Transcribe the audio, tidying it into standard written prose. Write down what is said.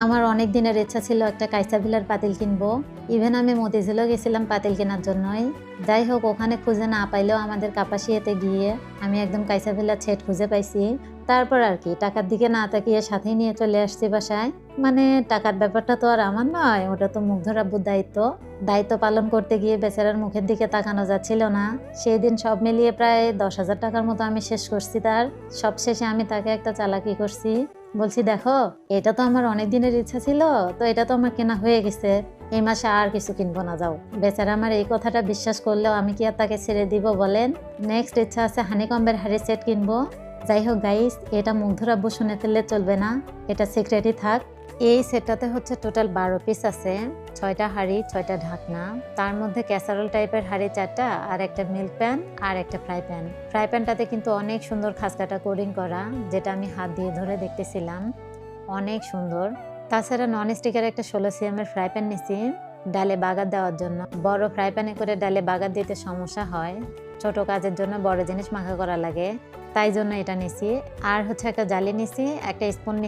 আমার অনেক দিনের ইচ্ছা ছিল একটা কাইসাবিলার পাতিল কিনবো। ইভেন আমি মতিঝিলও গেছিলাম পাতিল কেনার জন্যই। যাই হোক, ওখানে খুঁজে না পাইলেও আমাদের কাপাসিয়াতে গিয়ে আমি একদম কাইসাবিলার সেট খুঁজে পাইছি। তারপর আর কি, টাকার দিকে না তাকিয়ে সাথেই নিয়ে চলে আসছি বাসায়। মানে টাকার ব্যাপারটা তো আর আমার নয়, ওটা তো মুগ্ধর আব্বুর দায়িত্ব। দায়িত্ব পালন করতে গিয়ে বেচারার মুখের দিকে তাকানো যাচ্ছিল না। সেই দিন সব মিলিয়ে প্রায় 10,000 টাকার মতো আমি শেষ করছি তার। সবশেষে আমি তাকে একটা চালাকি করছি। বলছি, দেখো, এটা তো আমার অনেক দিনের ইচ্ছা ছিল, তো এটা তো আমার কেনা হয়ে গেছে, এই মাসে আর কিছু কিনবো না, যাও। বেচারা আমার এই কথাটা বিশ্বাস করলেও আমি কি আর তাকে ছেড়ে দিব বলেন? নেক্সট ইচ্ছা আছে হানিকম্বের হাড়ি সেট কিনবো। যাই হোক গাইস, এটা মুগ্ধর আব্বু শুনে ফেললে চলবে না, এটা সিক্রেটই থাক। এই সেটটাতে হচ্ছে টোটাল 12 পিস আছে, 6টা হাঁড়ি, 6টা ঢাকনা। তার মধ্যে ক্যাসারোল টাইপের হাঁড়ি 4টা, আর একটা মিল্ক প্যান, আর একটা ফ্রাই প্যান। ফ্রাই প্যানটাতে কিন্তু অনেক সুন্দর খাসকাটা কোডিং করা, যেটা আমি হাত দিয়ে ধরে দেখতেছিলাম, অনেক সুন্দর। তাছাড়া নন স্টিকের একটা 16 cm ফ্রাই প্যান নিছি ডালে বাগার দেওয়ার জন্য। বড় ফ্রাই প্যানে করে ডালে বাগার দিতে সমস্যা হয়, ছোট কাজের জন্য বড় জিনিস মাখা করা লাগে, তাই জন্য এটা নিছি। আর হচ্ছে একটা জালি নিছি, একটা স্পুন